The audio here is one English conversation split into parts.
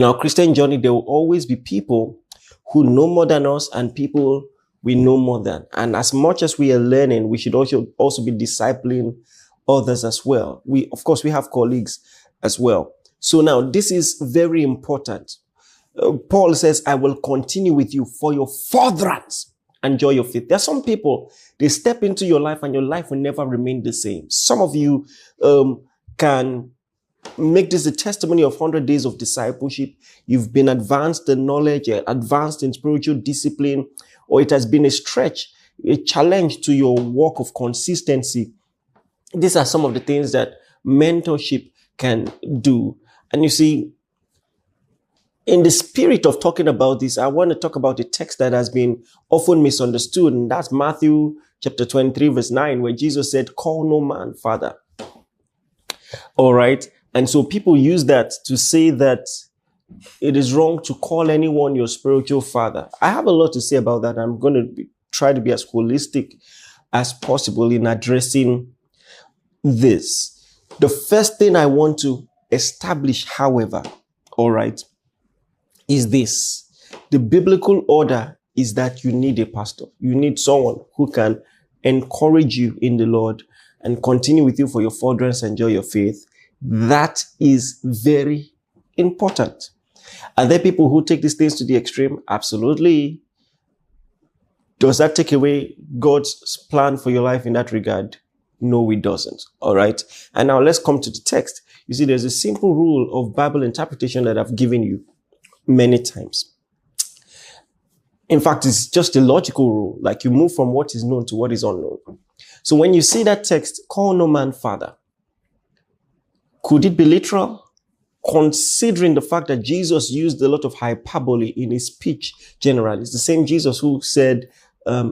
In our Christian journey, there will always be people who know more than us and people we know more than. And as much as we are learning, we should also be discipling others as well. Of course, we have colleagues as well. So now this is very important. Paul says, I will continue with you for your furtherance and joy of faith. There are some people, they step into your life and your life will never remain the same. Some of you can make this a testimony of 100 days of discipleship. You've been advanced in knowledge, advanced in spiritual discipline, or it has been a stretch, a challenge to your walk of consistency. These are some of the things that mentorship can do. And you see, in the spirit of talking about this, I want to talk about a text that has been often misunderstood, and that's Matthew chapter 23, verse 9, where Jesus said, call no man father. All right. And so people use that to say that it is wrong to call anyone your spiritual father. I have a lot to say about that. I'm going to try to be as holistic as possible in addressing this. The first thing I want to establish, however, all right, is this. The biblical order is that you need a pastor. You need someone who can encourage you in the Lord and continue with you for your furtherance and joy of faith. That is very important. Are there people who take these things to the extreme? Absolutely. Does that take away God's plan for your life in that regard? No, it doesn't. All right. And now let's come to the text. You see, there's a simple rule of Bible interpretation that I've given you many times. In fact, it's just a logical rule. Like you move from what is known to what is unknown. So when you see that text, call no man father, could it be literal? Considering the fact that Jesus used a lot of hyperbole in his speech generally. It's the same Jesus who said,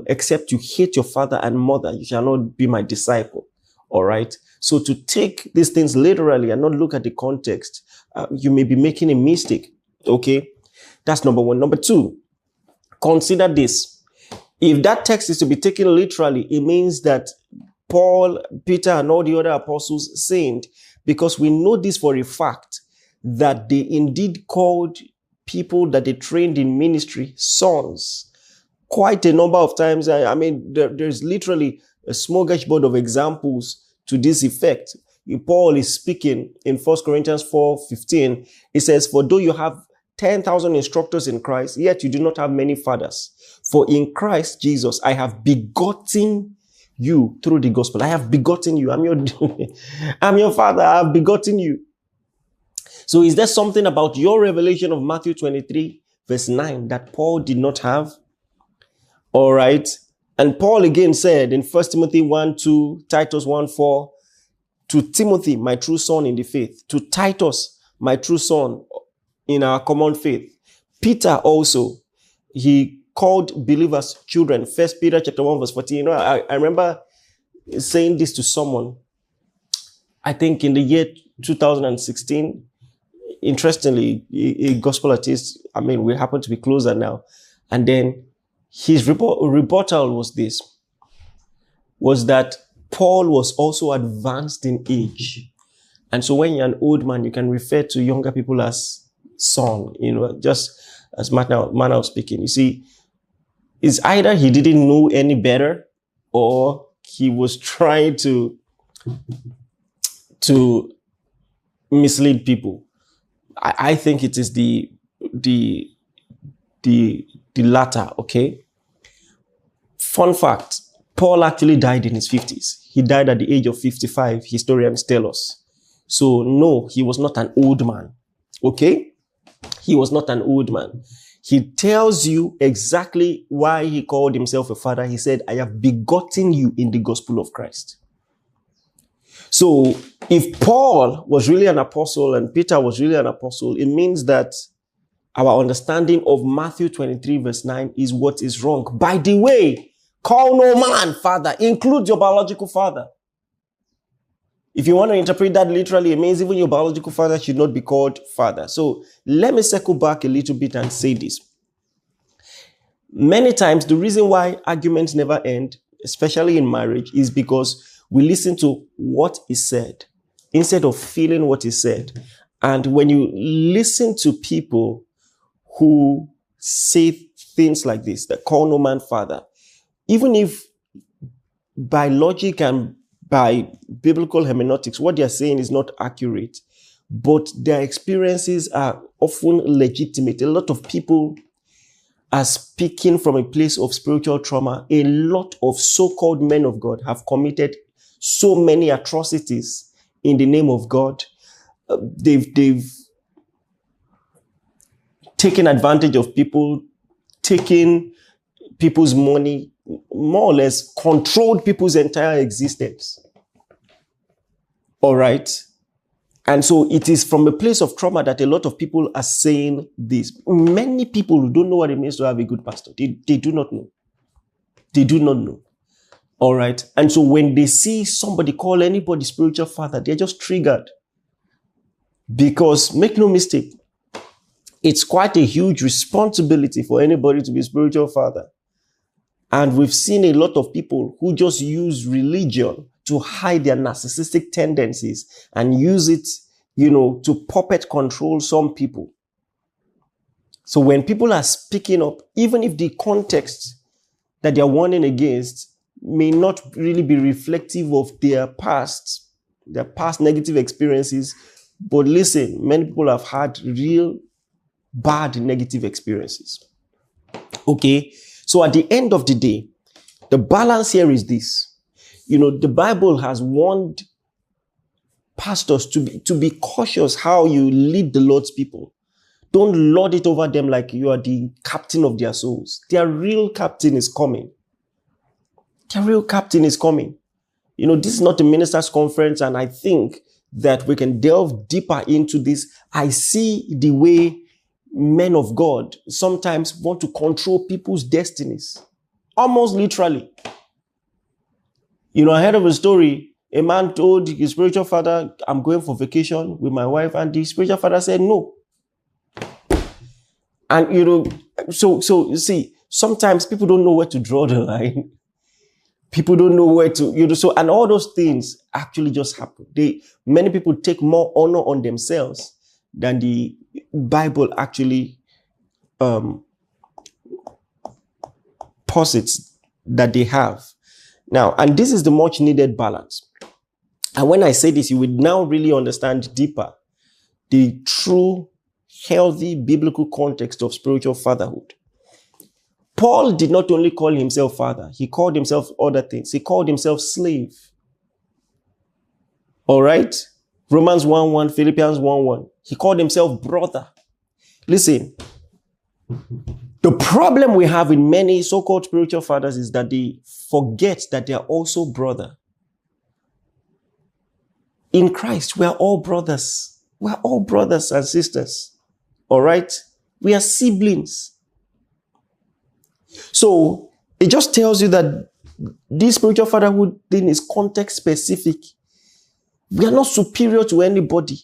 except you hate your father and mother, you shall not be my disciple. All right. So to take these things literally and not look at the context, you may be making a mistake. Okay. That's number one. Number two, consider this. If that text is to be taken literally, it means that Paul, Peter, and all the other apostles sinned, because we know this for a fact that they indeed called people that they trained in ministry sons quite a number of times. I mean, there's literally a smorgasbord of examples to this effect. Paul is speaking in 1 Corinthians 4:15. He says, for though you have 10,000 instructors in Christ, yet you do not have many fathers. For in Christ Jesus, I have begotten you through the gospel. I have begotten you. I'm your father. I have begotten you. So is there something about your revelation of Matthew 23 verse 9 that Paul did not have? All right. And Paul again said in 1 Timothy 1:2, Titus 1:4, to Timothy, my true son in the faith, to Titus, my true son in our common faith. Peter also, he called believers children. 1 Peter chapter 1 verse 14. You know, I remember saying this to someone, I think in the year 2016. Interestingly, a gospel artist, I mean, we happen to be closer now. And then his rebuttal was that Paul was also advanced in age. And so when you're an old man, you can refer to younger people as son, you know, just as manner of speaking. You see, it's either he didn't know any better or he was trying to mislead people. I think it is the latter, okay? Fun fact, Paul actually died in his 50s. He died at the age of 55, historians tell us. So no, he was not an old man, okay? He was not an old man. He tells you exactly why he called himself a father. He said, I have begotten you in the gospel of Christ. So if Paul was really an apostle and Peter was really an apostle, it means that our understanding of Matthew 23 verse 9 is what is wrong. By the way, call no man father, include your biological father. If you want to interpret that literally, it means even your biological father should not be called father. So let me circle back a little bit and say this. Many times, the reason why arguments never end, especially in marriage, is because we listen to what is said instead of feeling what is said. And when you listen to people who say things like this, that call no man father, even if by logic and by biblical hermeneutics, what they're saying is not accurate, but their experiences are often legitimate. A lot of people are speaking from a place of spiritual trauma. A lot of so-called men of God have committed so many atrocities in the name of God. They've taken advantage of people, taken people's money, more or less controlled people's entire existence. All right. And so it is from a place of trauma that a lot of people are saying this. Many people don't know what it means to have a good pastor. They do not know. They do not know. All right. And so when they see somebody call anybody spiritual father, they're just triggered. Because make no mistake, it's quite a huge responsibility for anybody to be a spiritual father. And we've seen a lot of people who just use religion to hide their narcissistic tendencies and use it, to puppet control some people. So when people are speaking up, even if the context that they're warning against may not really be reflective of their past negative experiences, but listen, many people have had real bad negative experiences. Okay, so at the end of the day, the balance here is this. The Bible has warned pastors to be cautious how you lead the Lord's people. Don't lord it over them like you are the captain of their souls. Their real captain is coming. Their real captain is coming. This is not a minister's conference, and I think that we can delve deeper into this. I see the way men of God sometimes want to control people's destinies. Almost literally. I heard of a story. A man told his spiritual father, I'm going for vacation with my wife. And the spiritual father said, no. And, so you see, sometimes people don't know where to draw the line. People don't know where to, and all those things actually just happen. Many people take more honor on themselves than the Bible actually posits that they have. Now, and this is the much needed balance. And when I say this, you will now really understand deeper the true, healthy, biblical context of spiritual fatherhood. Paul did not only call himself father, he called himself other things. He called himself slave. All right? Romans 1:1, Philippians 1:1. He called himself brother. Listen, the problem we have with many so-called spiritual fathers is that they forget that they are also brother. In Christ, we are all brothers. We are all brothers and sisters. All right? We are siblings. So it just tells you that this spiritual fatherhood thing is context specific. We are not superior to anybody.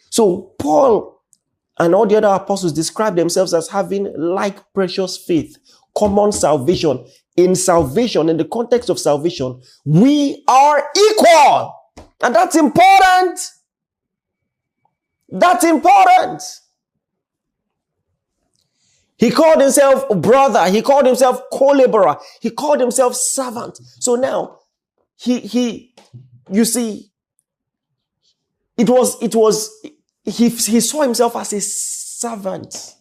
So Paul and all the other apostles describe themselves as having like precious faith, common salvation. In salvation, in the context of salvation, we are equal. And that's important. That's important. He called himself brother. He called himself co-laborer. He called himself servant. So now, he saw himself as a servant,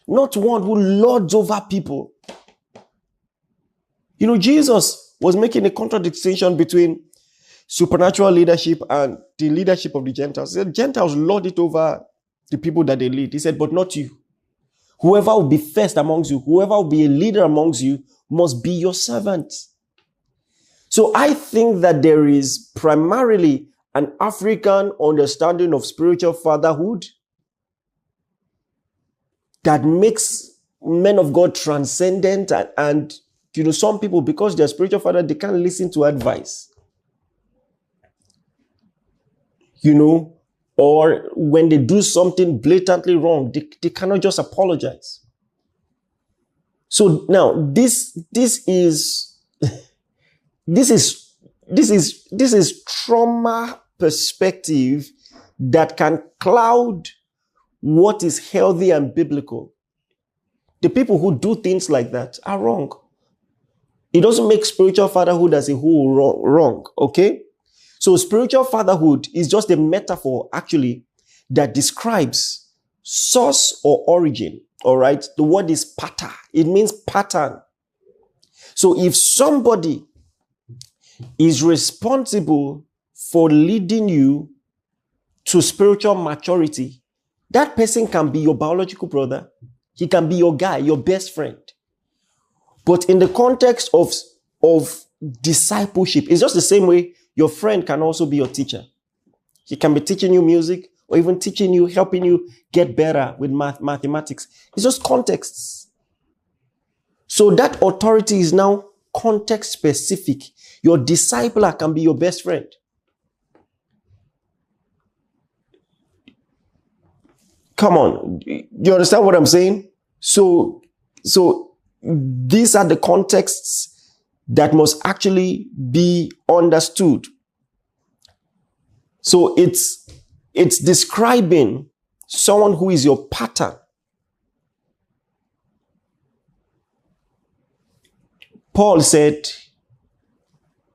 not one who lords over people. Jesus was making a contradistinction between supernatural leadership and the leadership of the Gentiles. He said, Gentiles lord it over the people that they lead. He said, but not you. Whoever will be first amongst you, whoever will be a leader amongst you, must be your servant. So I think that there is primarily an African understanding of spiritual fatherhood that makes men of God transcendent and some people, because they're spiritual father, they can't listen to advice. Or when they do something blatantly wrong, they cannot just apologize. So now this is trauma perspective that can cloud what is healthy and biblical. The people who do things like that are wrong. It doesn't make spiritual fatherhood as a whole wrong, okay? So spiritual fatherhood is just a metaphor, actually, that describes source or origin, all right? The word is pattern. It means pattern. So if somebody is responsible for leading you to spiritual maturity, that person can be your biological brother. He can be your guy, your best friend. But in the context of discipleship, it's just the same way your friend can also be your teacher. He can be teaching you music or even teaching you, helping you get better with mathematics. It's just contexts. So that authority is now context specific. Your discipler can be your best friend. Come on. Do you understand what I'm saying? So these are the contexts that must actually be understood. So it's describing someone who is your pattern. Paul said,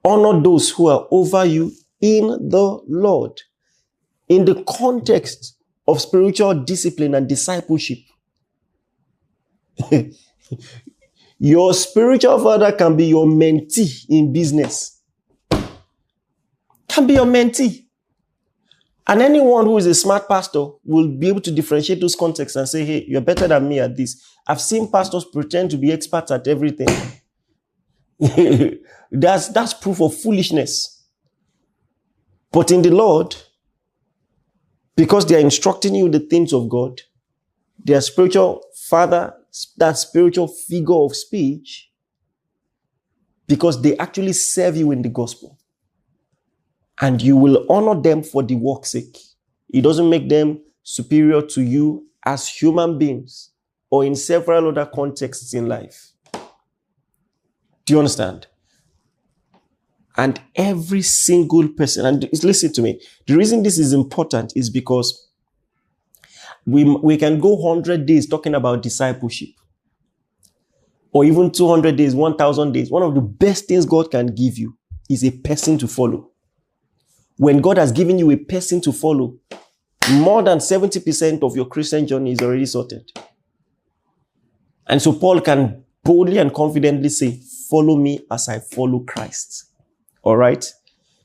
honor those who are over you in the Lord. In the context of spiritual discipline and discipleship. Your spiritual father can be your mentee in business. Can be your mentee. And anyone who is a smart pastor will be able to differentiate those contexts and say, hey, you're better than me at this. I've seen pastors pretend to be experts at everything. That's proof of foolishness. But in the Lord, because they are instructing you the things of God, their spiritual father, that spiritual figure of speech, because they actually serve you in the gospel. And you will honor them for the work's sake. It doesn't make them superior to you as human beings or in several other contexts in life. Do you understand? And every single person, and listen to me, the reason this is important is because we can go 100 days talking about discipleship, or even 200 days, 1,000 days. One of the best things God can give you is a person to follow. When God has given you a person to follow, more than 70% of your Christian journey is already sorted. And so Paul can boldly and confidently say, follow me as I follow Christ. All right?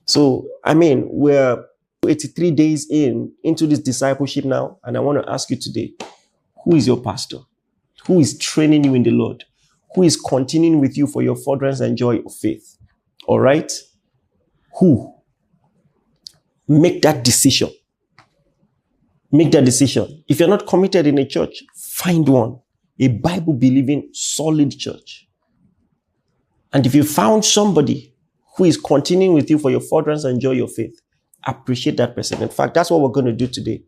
So, we're 83 days into this discipleship now, and I want to ask you today, who is your pastor? Who is training you in the Lord? Who is continuing with you for your furtherance and joy of faith? All right? Who? Make that decision. Make that decision. If you're not committed in a church, find one. A Bible-believing, solid church. And if you found somebody who is continuing with you for your furtherance and joy of faith, appreciate that person. In fact, that's what we're going to do today.